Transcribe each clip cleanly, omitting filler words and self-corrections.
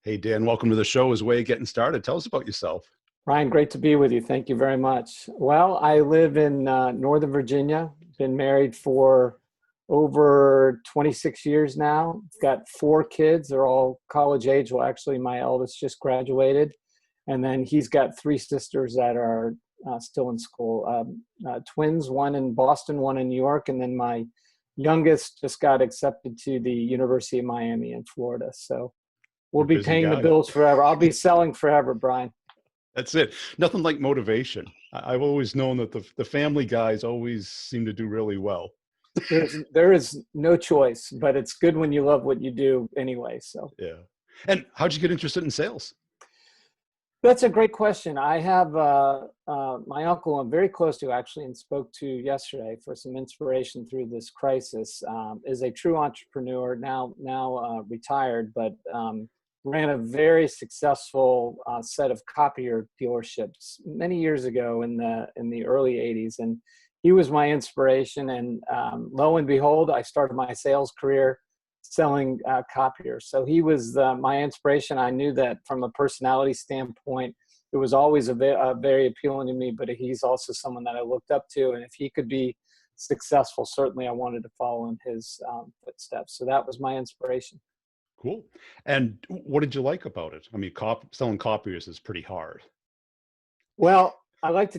Hey, Dan, welcome to the show. As way getting started, tell us about yourself. Ryan, great to be with you. Thank you very much. Well, I live in Northern Virginia. Been married for over 26 years now. Got four kids. They're all college age. Well, actually, my eldest just graduated. And then he's got three sisters that are still in school. Twins, one in Boston, one in New York. And then my youngest just got accepted to the University of Miami in Florida. So we'll You're a be busy paying the guy. bills forever. I'll be selling forever, Brian. That's it. Nothing like motivation. I've always known that the family guys always seem to do really well. There is no choice, but it's good when you love what you do anyway. So Yeah. And how'd you get interested in sales? that's a great question. I have my uncle I'm very close to actually and spoke to yesterday for some inspiration through this crisis. Is a true entrepreneur now retired, but ran a very successful set of copier dealerships many years ago in the early 80s, and he was my inspiration. And lo and behold, I started my sales career selling copiers. So he was my inspiration. I knew that from a personality standpoint, it was always very appealing to me, but he's also someone that I looked up to. And if he could be successful, certainly I wanted to follow in his footsteps. So that was my inspiration. Cool. And what did you like about it? I mean, selling copiers is pretty hard. Well, I don't like to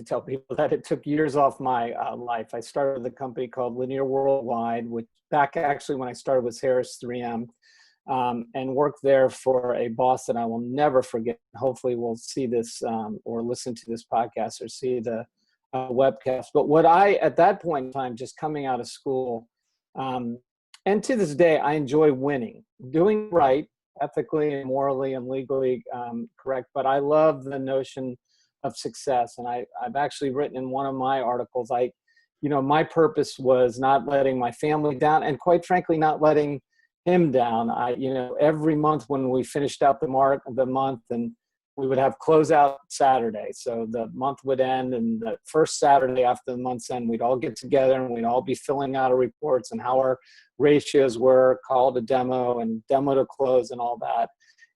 tell people that it took years off my life. I started a company called Linear Worldwide, which back actually when I started was Harris 3M, and worked there for a boss that I will never forget. Hopefully we'll see this or listen to this podcast or see the webcast. But at that point in time, just coming out of school, and to this day, I enjoy winning, doing right, ethically and morally and legally correct. But I love the notion of success. And I've actually written in one of my articles, my purpose was not letting my family down and quite frankly, not letting him down. Every month when we finished out the month and we would have closeout Saturday. So the month would end and the first Saturday after the month's end, we'd all get together and we'd all be filling out our reports and how our ratios were, call to demo and demo to close and all that.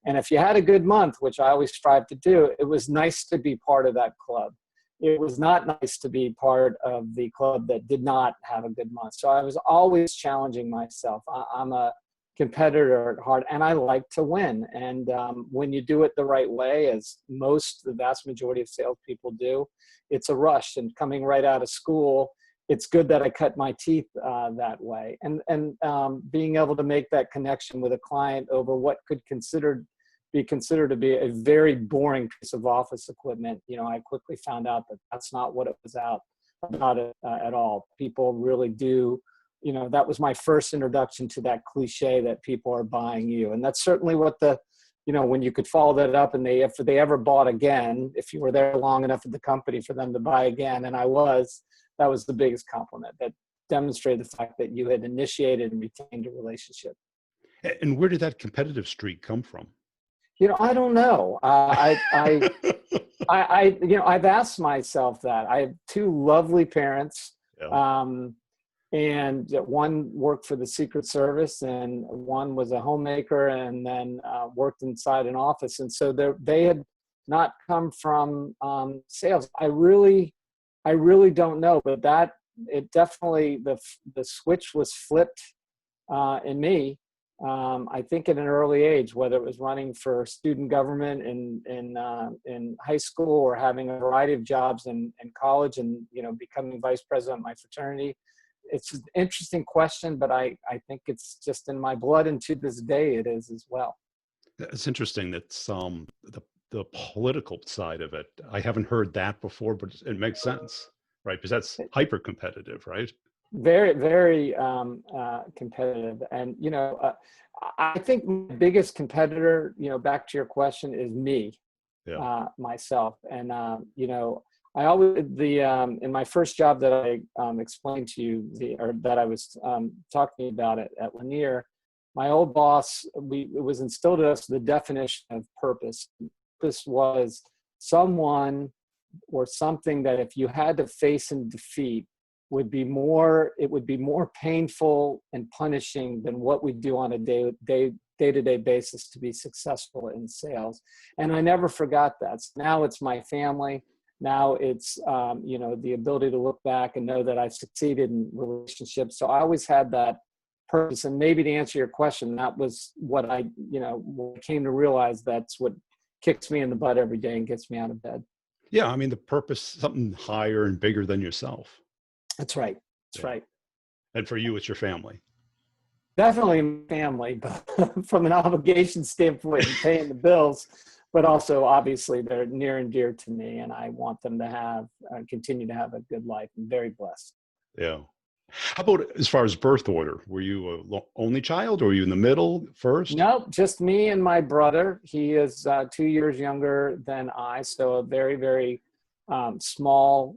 And if you had a good month, which I always strive to do, it was nice to be part of that club. It was not nice to be part of the club that did not have a good month. So I was always challenging myself. I'm a competitor at heart and I like to win. And when you do it the right way, as the vast majority of salespeople do, it's a rush. And coming right out of school, it's good that I cut my teeth that way. And being able to make that connection with a client over what could be considered to be a very boring piece of office equipment, I quickly found out that that's not what it was about it at all. People really do. That was my first introduction to that cliche that people are buying you. And that's certainly what when you could follow that up and if they ever bought again, if you were there long enough at the company for them to buy again, and that was the biggest compliment that demonstrated the fact that you had initiated and retained a relationship. And where did that competitive streak come from? I don't know. I've asked myself that. I have two lovely parents. Yeah. And one worked for the Secret Service and one was a homemaker and then worked inside an office. And so they had not come from sales. I really don't know, but it definitely, the switch was flipped in me. I think at an early age, whether it was running for student government in high school or having a variety of jobs in college and, becoming vice president of my fraternity. It's an interesting question, but I think it's just in my blood, and to this day it is as well. It's interesting that the political side of it, I haven't heard that before, but it makes sense, right? Because that's hyper competitive, right? Very, very competitive. And, I think my biggest competitor, back to your question, is me, myself. And, I always, in my first job that I explained to you, or that I was talking about at Lanier, my old boss, it was instilled in us the definition of purpose. Purpose was someone or something that if you had to face and defeat, it would be more painful and punishing than what we do on a day-to-day basis to be successful in sales. And I never forgot that. So now it's my family. Now it's, you know, the ability to look back and know that I've succeeded in relationships. So I always had that purpose. And maybe to answer your question, that was what I, you know, came to realize that's what kicks me in the butt every day and gets me out of bed. Yeah, I mean, the purpose, something higher and bigger than yourself. That's right. That's Yeah. right. And for you, it's your family. Definitely family, but from an obligation standpoint and paying the bills, but also obviously they're near and dear to me, and I want them to have continue to have a good life. I'm very blessed. Yeah. How about as far as birth order? Were you a only child, or were you in the middle first? No, just me and my brother. He is 2 years younger than I, so a very, very small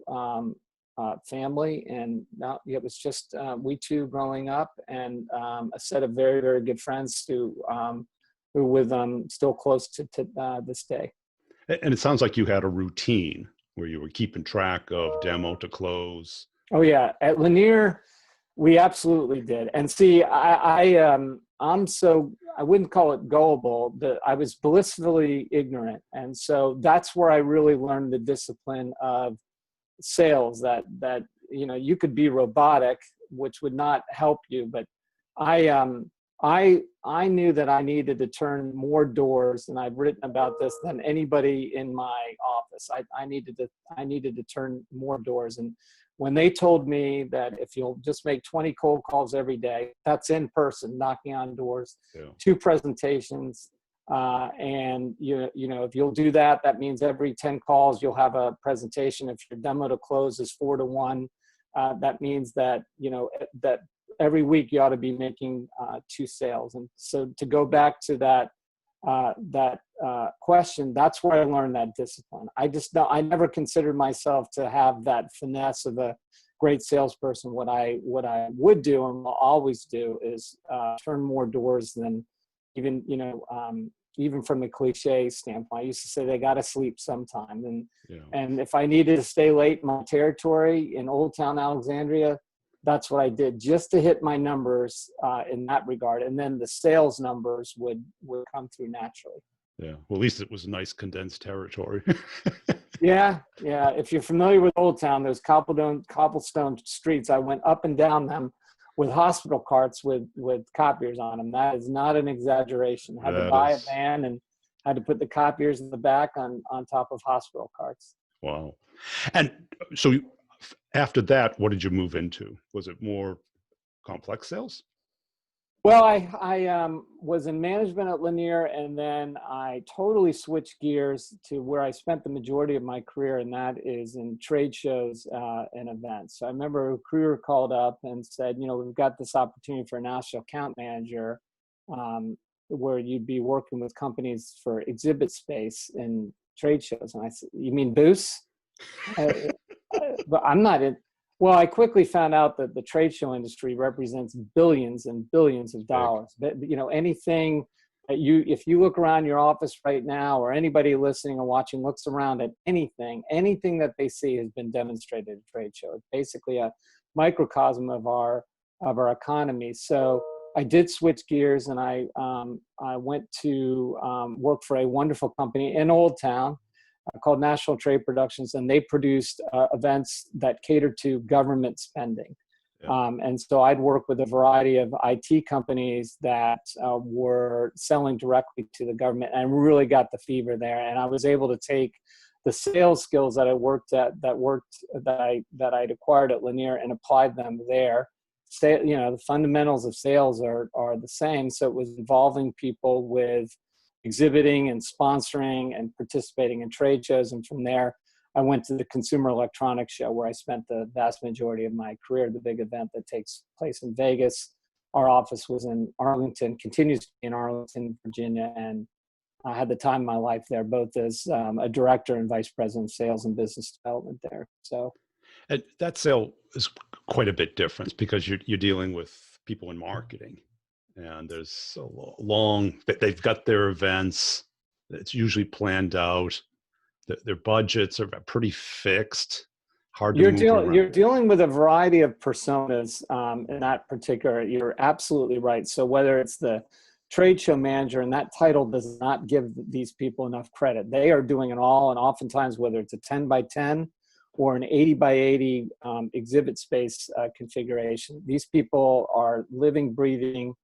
family. And it was just we two growing up, and a set of very, very good friends who with still close to this day. And it sounds like you had a routine where you were keeping track of demo to close. Oh yeah, at Lanier, we absolutely did. And see, I'm so, I wouldn't call it gullible, I was blissfully ignorant. And so that's where I really learned the discipline of sales, that, you know, you could be robotic, which would not help you, but I knew that I needed to turn more doors, and I've written about this, than anybody in my office. I needed to turn more doors. And when they told me that if you'll just make 20 cold calls every day, that's in person, knocking on doors, Yeah. 2 presentations, and you know, if you'll do that, that means every 10 calls you'll have a presentation. If your demo to close is 4 to 1, that means that, you know, that every week you ought to be making 2 sales. And so to go back to that question, that's where I learned that discipline. I never considered myself to have that finesse of a great salesperson. What I would do and will always do is turn more doors than even, you know, even from a cliche standpoint. I used to say they got to sleep sometime. And if I needed to stay late in my territory in Old Town Alexandria, that's what I did, just to hit my numbers in that regard. And then the sales numbers would come through naturally. Yeah. Well, at least it was a nice condensed territory. Yeah. If you're familiar with Old Town, those cobblestone streets, I went up and down them with hospital carts with copiers on them. That is not an exaggeration. I had to buy a van and had to put the copiers in the back on top of hospital carts. Wow. And so after that, what did you move into? Was it more complex sales? Well, I was in management at Lanier, and then I totally switched gears to where I spent the majority of my career, and that is in trade shows and events. So I remember a recruiter called up and said, you know, we've got this opportunity for a national account manager where you'd be working with companies for exhibit space in trade shows. And I said, you mean booths? But I'm not in. Well, I quickly found out that the trade show industry represents billions and billions of dollars. But, you know, anything that if you look around your office right now, or anybody listening or watching looks around at anything that they see has been demonstrated at a trade show. It's basically a microcosm of our economy. So I did switch gears, and I went to work for a wonderful company in Old Town called National Trade Productions, and they produced events that catered to government spending. Yeah. And so I'd work with a variety of IT companies that were selling directly to the government, and I really got the fever there. And I was able to take the sales skills that I'd acquired at Lanier and applied them there. You know, the fundamentals of sales are the same. So it was involving people with exhibiting and sponsoring and participating in trade shows. And from there, I went to the Consumer Electronics Show, where I spent the vast majority of my career, the big event that takes place in Vegas. Our office was in Arlington, continues to be in Arlington, Virginia. And I had the time of my life there, both as a director and vice president of sales and business development there. So, and that sale is quite a bit different because you're dealing with people in marketing. And there's they've got their events. It's usually planned out. Their budgets are pretty fixed. Hard to move around. You're dealing with a variety of personas in that particular. You're absolutely right. So whether it's the trade show manager, and that title does not give these people enough credit. They are doing it all, and oftentimes whether it's a 10 by 10 or an 80 by 80 exhibit space configuration, these people are living, breathing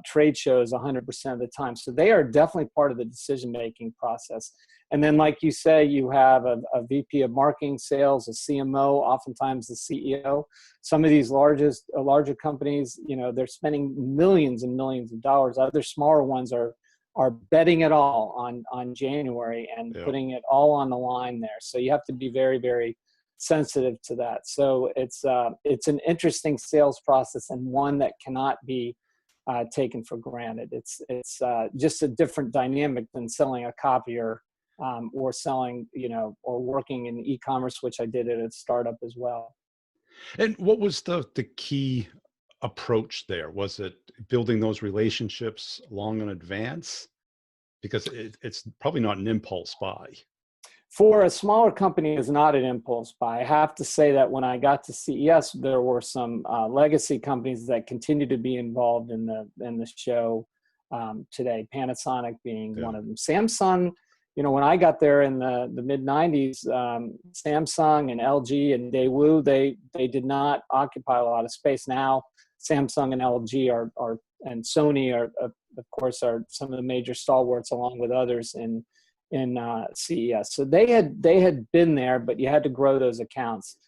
trade shows 100% of the time. So they are definitely part of the decision-making process. And then, like you say, you have a VP of marketing, sales, a CMO, oftentimes the CEO. Some of these larger companies, you know, they're spending millions and millions of dollars. Other smaller ones are betting it all on January and putting it all on the line there. So you have to be very, very sensitive to that. So it's an interesting sales process, and one that cannot be taken for granted. It's just a different dynamic than selling a copier or selling, you know, or working in e-commerce, which I did at a startup as well. And what was the key approach there? Was it building those relationships long in advance? Because it's probably not an impulse buy. For a smaller company, it's not an impulse buy. I have to say that when I got to CES, there were some legacy companies that continue to be involved in the show today. Panasonic being one of them. Samsung, you know, when I got there in the mid '90s, Samsung and LG and Daewoo, they did not occupy a lot of space. Now, Samsung and LG are and Sony are of course are some of the major stalwarts, along with others in CES. So they had been there, but you had to grow those accounts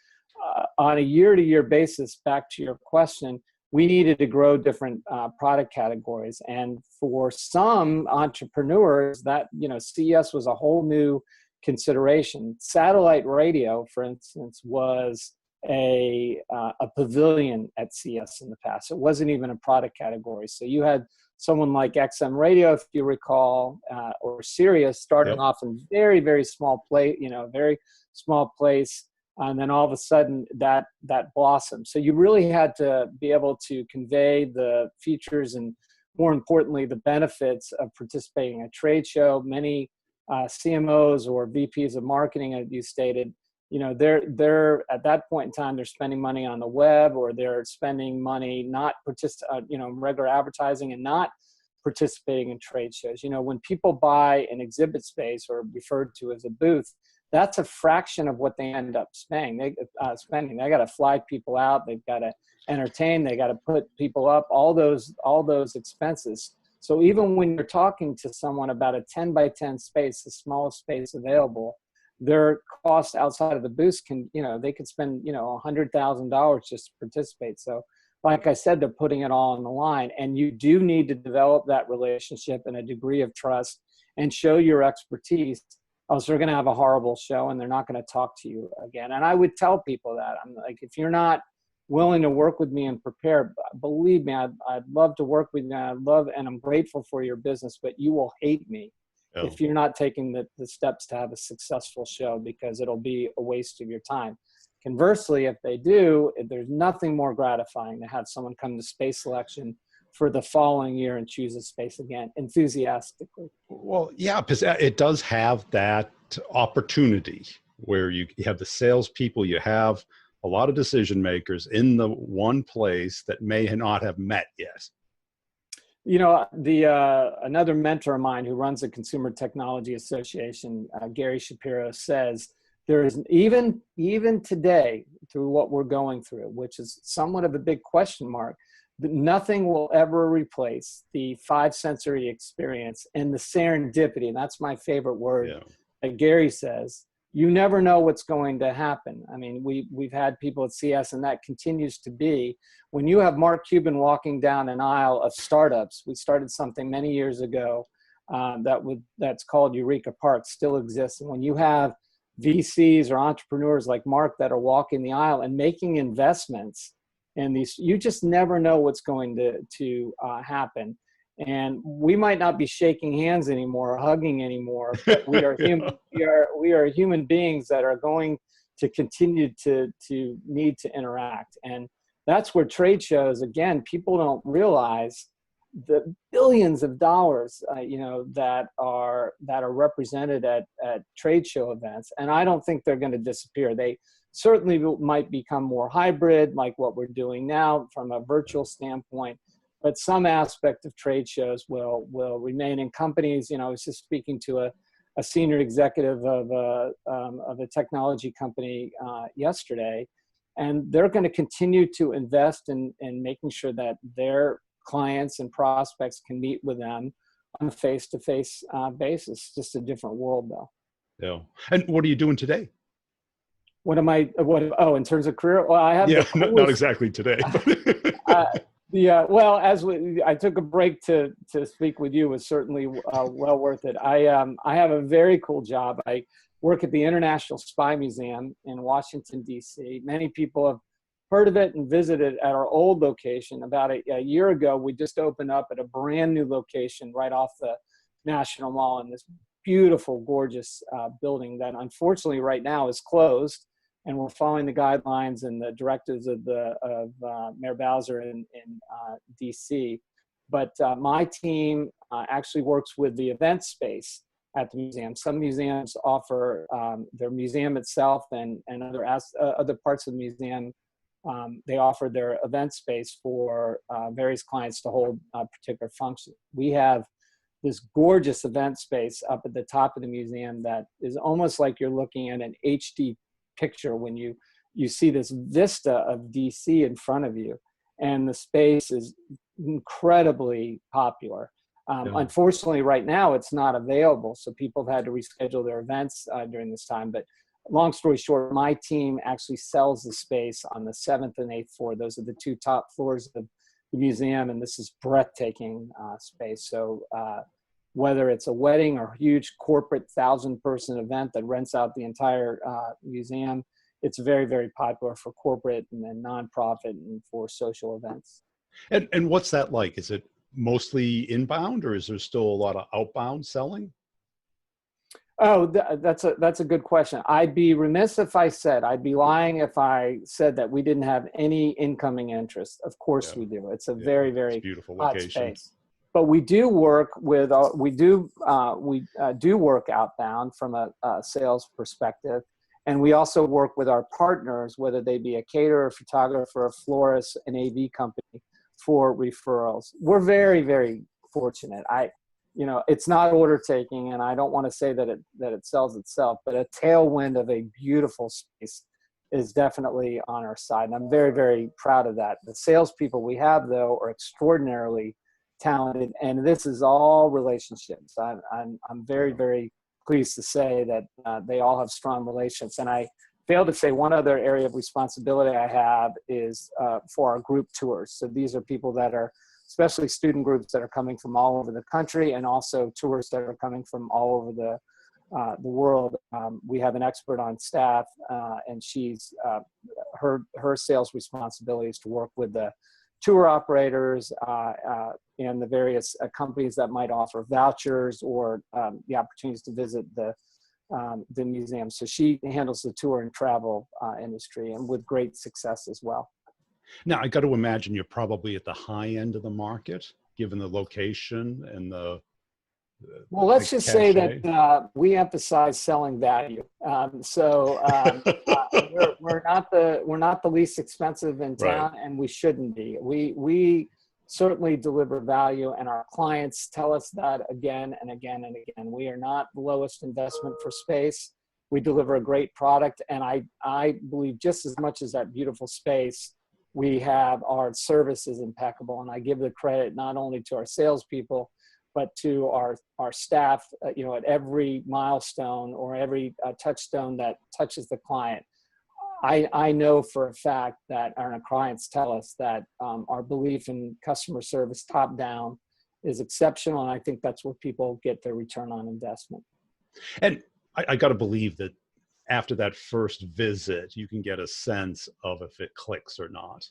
on a year-to-year basis. Back to your question, we needed to grow different product categories, and for some entrepreneurs, that, you know, CES was a whole new consideration. Satellite radio, for instance, was a pavilion at CES in the past. It wasn't even a product category. So you had someone like XM Radio, if you recall, or Sirius, starting off in very, very small place, you know, very small place, and then all of a sudden that blossomed. So you really had to be able to convey the features and, more importantly, the benefits of participating in a trade show. Many CMOs or VPs of marketing, as you stated, you know, they're at that point in time, they're spending money on the web, or they're spending money not regular advertising and not participating in trade shows. You know, when people buy an exhibit space, or referred to as a booth, that's a fraction of what they end up spending. They got to fly people out. They've got to entertain. They got to put people up. All those expenses. So even when you're talking to someone about a 10 by 10 space, the smallest space available, their cost outside of the booth can, you know, they could spend, you know, $100,000 just to participate. So like I said, they're putting it all on the line, and you do need to develop that relationship and a degree of trust and show your expertise, else they're going to have a horrible show and they're not going to talk to you again. And I would tell people that, I'm like, if you're not willing to work with me and prepare, believe me, I'd love to work with you. And I'm grateful for your business, but you will hate me if you're not taking the steps to have a successful show, because it'll be a waste of your time. Conversely, if they do, there's nothing more gratifying to have someone come to space selection for the following year and choose a space again enthusiastically. Well, yeah, because it does have that opportunity where you have the salespeople, you have a lot of decision makers in the one place that may not have met yet. You know, another mentor of mine who runs the Consumer Technology Association, Gary Shapiro, says there is even today, through what we're going through, which is somewhat of a big question mark, nothing will ever replace the 5 sensory experience and the serendipity. And that's my favorite word that Gary says. You never know what's going to happen. I mean, we've had people at CS, and that continues to be. When you have Mark Cuban walking down an aisle of startups, we started something many years ago that's called Eureka Park, still exists. And when you have VCs or entrepreneurs like Mark that are walking the aisle and making investments in these, you just never know what's going to happen. And we might not be shaking hands anymore or hugging anymore, but we are human. We are human beings that are going to continue to need to interact. And that's where trade shows, again, people don't realize the billions of dollars, that are represented at trade show events. And I don't think they're going to disappear. They certainly might become more hybrid, like what we're doing now from a virtual standpoint. but some aspect of trade shows will remain in companies. I was just speaking to a senior executive of a technology company yesterday, and they're going to continue to invest in making sure that their clients and prospects can meet with them on a face-to-face basis. Just a different world, though. Yeah. And what are you doing today? In terms of career? Well, I have not exactly today. Well, I took a break to speak with you, was certainly well worth it. I have a very cool job. I work at the International Spy Museum in Washington, D.C. Many people have heard of it and visited at our old location. About a year ago, we just opened up at a brand new location right off the National Mall in this beautiful, gorgeous building that unfortunately right now is closed. And we're following the guidelines and the directives of Mayor Bowser in DC. But my team actually works with the event space at the museum. Some museums offer their museum itself and other parts of the museum. They offer their event space for various clients to hold particular functions. We have this gorgeous event space up at the top of the museum that is almost like you're looking at an HD picture when you see this vista of DC in front of you, and the space is incredibly popular. Unfortunately, right now it's not available, so people have had to reschedule their events during this time. But long story short, my team actually sells the space on the 7th and 8th floor. Those are the two top floors of the museum, and this is breathtaking space. So whether it's a wedding or a huge corporate 1,000-person event that rents out the entire museum, it's very, very popular for corporate and then nonprofit and for social events. And what's that like? Is it mostly inbound, or is there still a lot of outbound selling? Oh, that's a good question. I'd be remiss if I'd be lying if I said that we didn't have any incoming interest. Of course we do. It's a very, very beautiful hot location. space. But we do work with, we do work outbound from a sales perspective. And we also work with our partners, whether they be a caterer, photographer, a florist, an AV company, for referrals. We're very, very fortunate. It's not order taking, and I don't want to say that it sells itself, but a tailwind of a beautiful space is definitely on our side. And I'm very, very proud of that. The salespeople we have, though, are extraordinarily talented, and this is all relationships. I'm very, very pleased to say that they all have strong relationships. And I failed to say one other area of responsibility I have is for our group tours. So these are people that are, especially student groups that are coming from all over the country, and also tourists that are coming from all over the world. We have an expert on staff, and she's her sales responsibility is to work with the tour operators and the various companies that might offer vouchers or the opportunities to visit the museum. So she handles the tour and travel industry, and with great success as well. Now, I got to imagine you're probably at the high end of the market, given the location and the well, let's just say that we emphasize selling value. We're not the least expensive in town, right, and we shouldn't be. We certainly deliver value, and our clients tell us that again and again and again. We are not the lowest investment for space. We deliver a great product, and I believe just as much as that beautiful space, we have our service is impeccable, and I give the credit not only to our salespeople, but to our staff, at every milestone or every touchstone that touches the client. I know for a fact that our clients tell us that our belief in customer service top down is exceptional, and I think that's where people get their return on investment. And I got to believe that after that first visit, you can get a sense of if it clicks or not.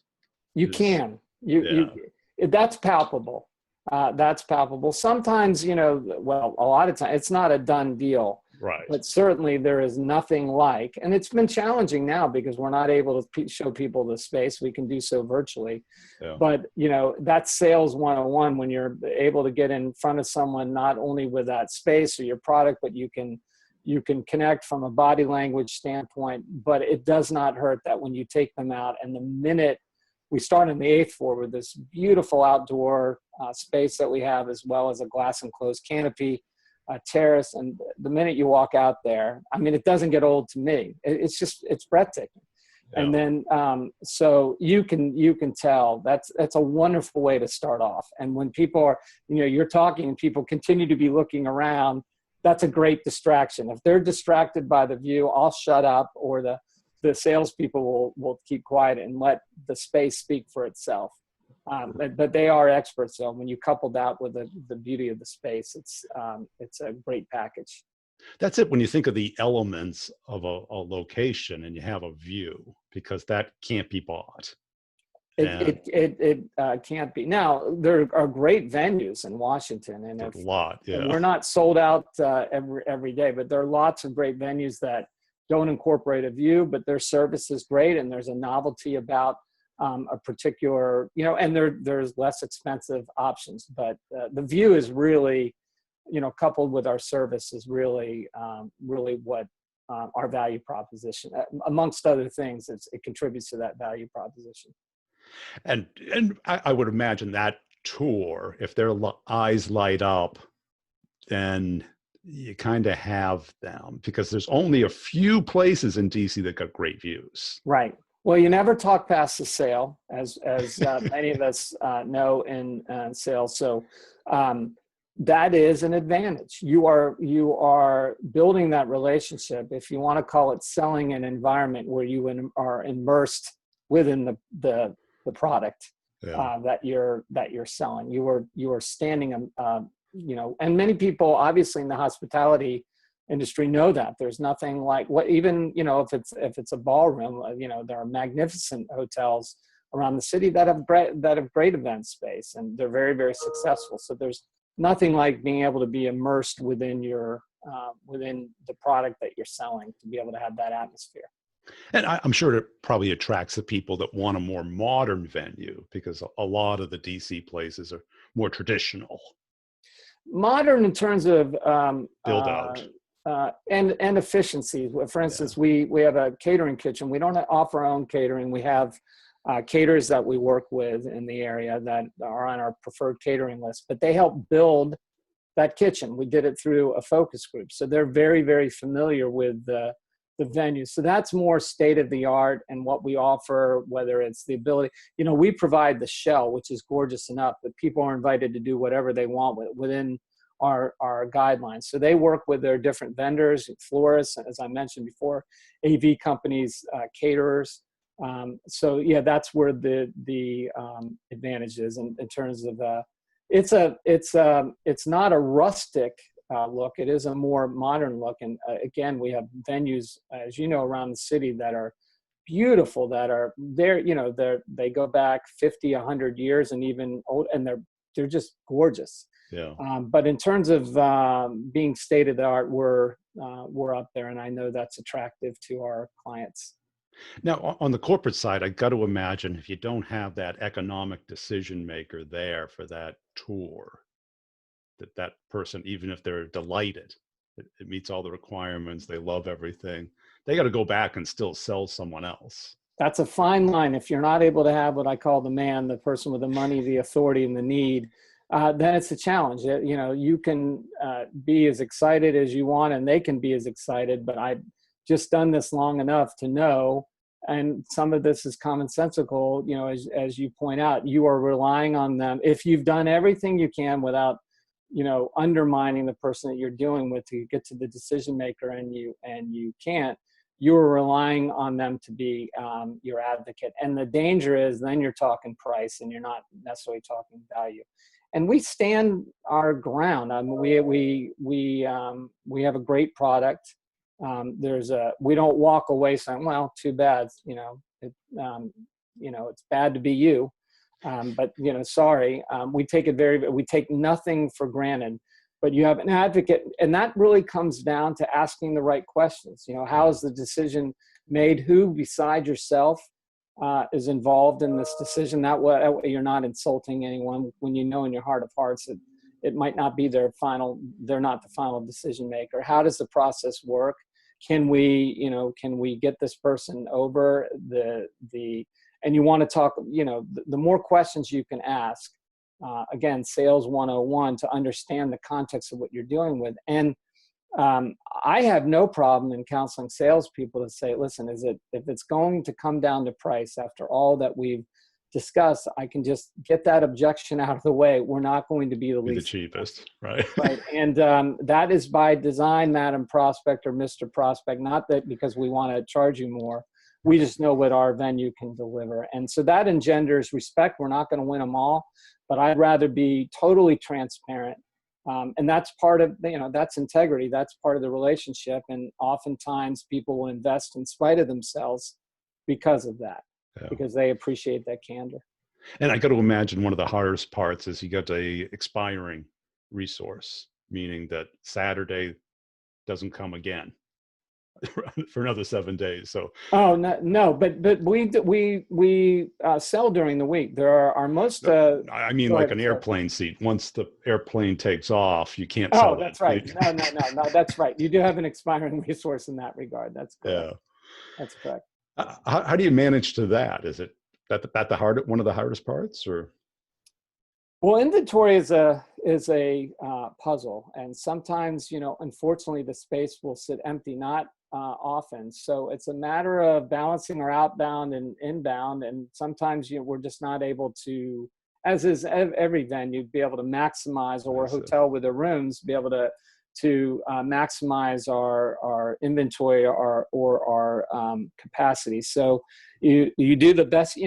You can. That's palpable. That's palpable. Sometimes, a lot of times it's not a done deal, right? But certainly there is nothing like, and it's been challenging now because we're not able to show people the space. We can do so virtually, but that's sales 101 when you're able to get in front of someone, not only with that space or your product, but you can connect from a body language standpoint. But it does not hurt that when you take them out, and the minute we start on the 8th floor with this beautiful outdoor space that we have, as well as a glass enclosed canopy terrace. And the minute you walk out there, I mean, it doesn't get old to me. It's breathtaking. Yeah. And then, so you can tell that's a wonderful way to start off. And when people are, you're talking and people continue to be looking around, that's a great distraction. If they're distracted by the view, I'll shut up, or the salespeople will keep quiet and let the space speak for itself. But they are experts. So when you couple that with the beauty of the space, it's a great package. That's it. When you think of the elements of a location and you have a view, because that can't be bought. It can't be. Now, there are great venues in Washington, and a lot. Yeah. And we're not sold out every day, but there are lots of great venues that don't incorporate a view, but their service is great, and there's a novelty about a particular, and there's less expensive options. But the view is really, coupled with our service, is really what our value proposition, amongst other things, it contributes to that value proposition. And I would imagine that tour, if their eyes light up, then you kind of have them, because there's only a few places in DC that got great views. Right. Well, you never talk past the sale, as many of us know in sales. So that is an advantage. You are building that relationship, if you want to call it selling, an environment where you are immersed within the product that you're selling. You are standing, and many people obviously in the hospitality industry know that there's nothing like what, even, if it's a ballroom, there are magnificent hotels around the city that have great event space, and they're very, very successful. So there's nothing like being able to be immersed within within the product that you're selling, to be able to have that atmosphere. And I'm sure it probably attracts the people that want a more modern venue, because a lot of the DC places are more traditional. Modern in terms of build out. And efficiency. For instance, we have a catering kitchen. We don't offer our own catering. We have caterers that we work with in the area that are on our preferred catering list, but they help build that kitchen. We did it through a focus group. So they're very, very familiar with the venue. So that's more state of the art, and what we offer, whether it's the ability, we provide the shell, which is gorgeous enough, but people are invited to do whatever they want within our guidelines. So they work with their different vendors, florists, as I mentioned before, AV companies, caterers. So yeah, that's where the advantage is in terms of it's not a rustic look. It is a more modern look. And again, we have venues, as you know, around the city that are beautiful, that are there, they go back 50, 100 years and even old, and they're just gorgeous. Yeah. But in terms of being state of the art, we're up there, and I know that's attractive to our clients. Now, on the corporate side, I got to imagine if you don't have that economic decision maker there for that tour, that person, even if they're delighted, it meets all the requirements, they love everything, they got to go back and still sell someone else. That's a fine line. If you're not able to have what I call the man, the person with the money, the authority, and the need, then it's a challenge. You can be as excited as you want, and they can be as excited, but I've just done this long enough to know, and some of this is commonsensical, as you point out, you are relying on them. If you've done everything you can without, undermining the person that you're dealing with to get to the decision maker, and you can't, you're relying on them to be your advocate. And the danger is then you're talking price, and you're not necessarily talking value. And we stand our ground. We have a great product. We don't walk away saying, well, too bad, it's bad to be you. But sorry, we take nothing for granted, but you have an advocate. And that really comes down to asking the right questions. How is the decision made? Who beside yourself is involved in this decision? That way you're not insulting anyone when in your heart of hearts that it might not be they're not the final decision maker. How does the process work? Can we get this person over the and you want to talk, the more questions you can ask, again, sales 101, to understand the context of what you're dealing with. And I have no problem in counseling salespeople to say, listen, if it's going to come down to price after all that we've discussed, I can just get that objection out of the way. We're not going to be the least cheapest, right? Right. And that is by design, Madam Prospect or Mr. Prospect, not that because we want to charge you more. We just know what our venue can deliver. And so that engenders respect. We're not going to win them all, but I'd rather be totally transparent. And that's part of, that's integrity. That's part of the relationship. And oftentimes people will invest in spite of themselves because of that, because they appreciate that candor. And I got to imagine one of the hardest parts is you got a expiring resource, meaning that Saturday doesn't come again for another 7 days. So no, but we sell during the week. There are most. I mean, like an airplane seat. Once the airplane takes off, you can't sell it. That's right. No, that's right. You do have an expiring resource in that regard. That's correct. Yeah, that's correct. How do you manage to that? Is it that one of the hardest parts, or? Well, inventory is a puzzle, and sometimes, unfortunately, the space will sit empty. Not often. So it's a matter of balancing our outbound and inbound, and sometimes we're just not able to, as is every venue, be able to maximize, or a hotel with the rooms, be able to maximize our inventory or our capacity. So you do the best.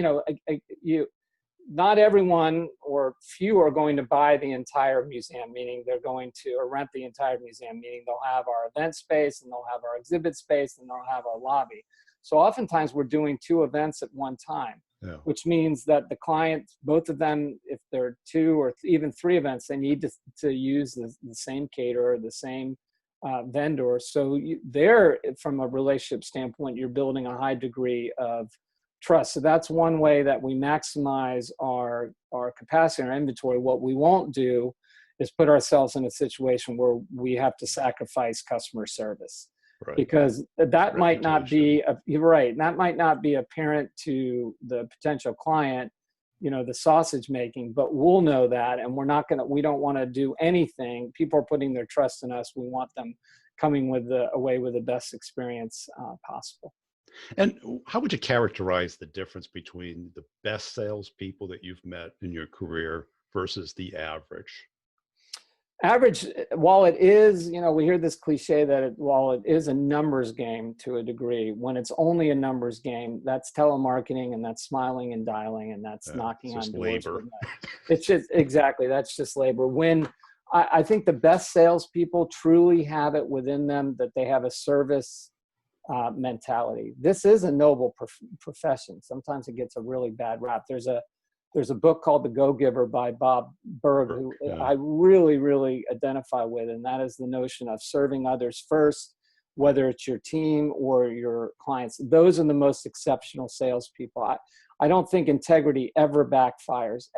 Not everyone or few are going to buy the entire museum, meaning they're going to rent the entire museum, meaning they'll have our event space and they'll have our exhibit space and they'll have our lobby. So oftentimes we're doing 2 events at one time, which means that the clients, both of them, if they're 2 or even 3 events, they need to use the same caterer, the same vendor. So there, from a relationship standpoint, you're building a high degree of trust. So that's one way that we maximize our capacity, our inventory. What we won't do is put ourselves in a situation where we have to sacrifice customer service, because that might not be, you're right, that might not be apparent to the potential client, the sausage making, but we'll know that, and we don't want to do anything. People are putting their trust in us. We want them coming away with the best experience possible. And how would you characterize the difference between the best salespeople that you've met in your career versus the average? Average, while it is, we hear this cliche that while it is a numbers game to a degree, when it's only a numbers game, that's telemarketing and that's smiling and dialing and that's knocking on doors. Labor. It's just, exactly, that's just labor. When I think the best salespeople truly have it within them that they have a service mentality. This is a noble profession. Sometimes it gets a really bad rap. There's a book called The Go-Giver by Bob Berg, who I really, really identify with, and that is the notion of serving others first, whether it's your team or your clients. Those are the most exceptional salespeople. I don't think integrity ever backfires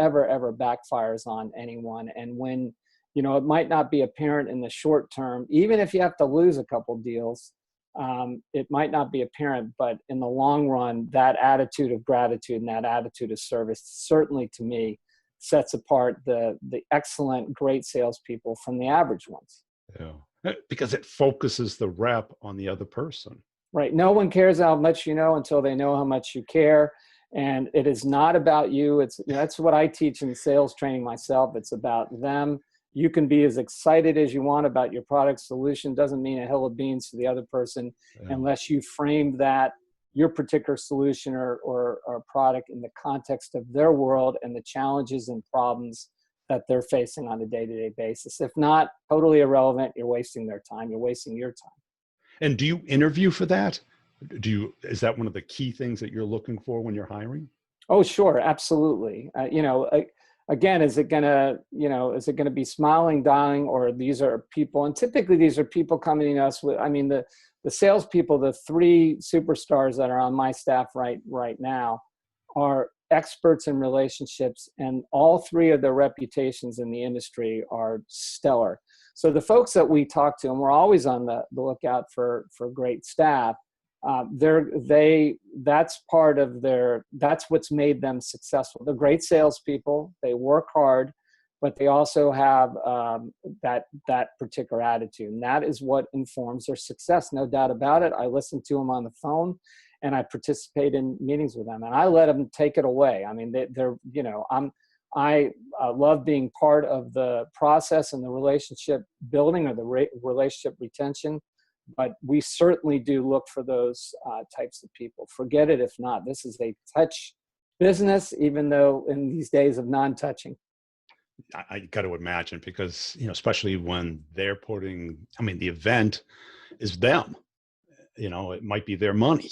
on anyone. And when, it might not be apparent in the short term, even if you have to lose a couple deals, it might not be apparent, but in the long run, that attitude of gratitude and that attitude of service, certainly to me, sets apart the excellent, great salespeople from the average ones. Yeah, because it focuses the rep on the other person. Right. No one cares how much you know until they know how much you care. And it is not about you. That's what I teach in sales training myself. It's about them. You can be as excited as you want about your product solution. Doesn't mean a hill of beans to the other person unless you frame your particular solution or product in the context of their world and the challenges and problems that they're facing on a day-to-day basis. If not, totally irrelevant. You're wasting their time. You're wasting your time. And do you interview for that? Is that one of the key things that you're looking for when you're hiring? Oh, sure. Absolutely. Again, is it gonna be smiling, dialing, or these are people? And typically these are people coming to us with, the salespeople, the 3 superstars that are on my staff right now are experts in relationships, and all 3 of their reputations in the industry are stellar. So the folks that we talk to, and we're always on the lookout for great staff, That's part of that's what's made them successful. They're great salespeople. They work hard, but they also have that particular attitude. And that is what informs their success. No doubt about it. I listen to them on the phone and I participate in meetings with them and I let them take it away. I mean, I love being part of the process and the relationship building or the relationship retention. But we certainly do look for those types of people. Forget it if not. This is a touch business, even though in these days of non-touching. I got to imagine because, especially when they're the event is them, it might be their money.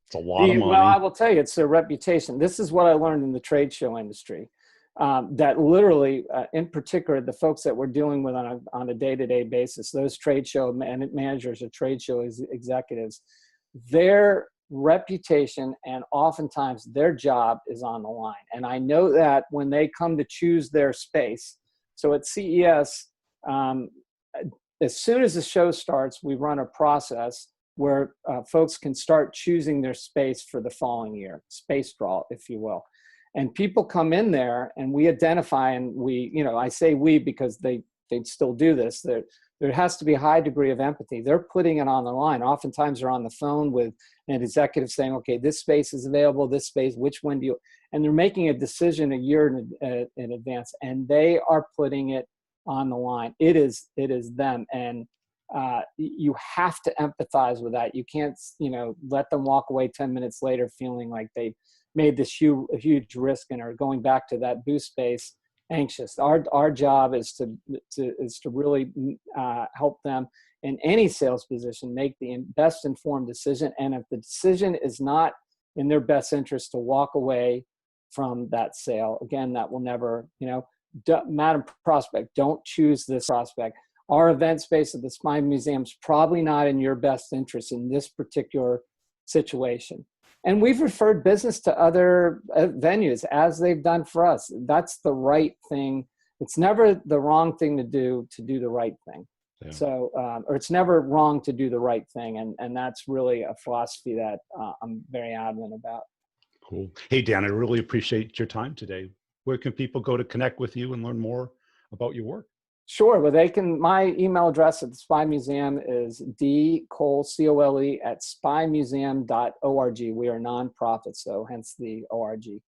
It's a lot of money. Well, I will tell you, it's their reputation. This is what I learned in the trade show industry. That literally, in particular, the folks that we're dealing with on a day-to-day basis, those trade show managers or trade show executives, their reputation and oftentimes their job is on the line. And I know that when they come to choose their space. So at CES, as soon as the show starts, we run a process where folks can start choosing their space for the following year, space draw, if you will. And people come in there and we identify and I say we because they still do this. There has to be a high degree of empathy. They're putting it on the line. Oftentimes they're on the phone with an executive saying, okay, this space is available, this space, which one do you, and they're making a decision a year in advance and they are putting it on the line. It is them. And you have to empathize with that. You can't, let them walk away 10 minutes later feeling like they made this huge risk and are going back to that booth space anxious. Our job is to really help them in any sales position make the best informed decision. And if the decision is not in their best interest to walk away from that sale, again, that will never, Madam Prospect, don't choose this prospect. Our event space at the Spine Museum is probably not in your best interest in this particular situation. And we've referred business to other venues as they've done for us. That's the right thing. It's never the wrong thing to do the right thing. Yeah. So, or it's never wrong to do the right thing. And that's really a philosophy that I'm very adamant about. Cool. Hey, Dan, I really appreciate your time today. Where can people go to connect with you and learn more about your work? Sure. Well, my email address at the Spy Museum is dcole, C-O-L-E, @spymuseum.org. We are nonprofit, so hence the ORG.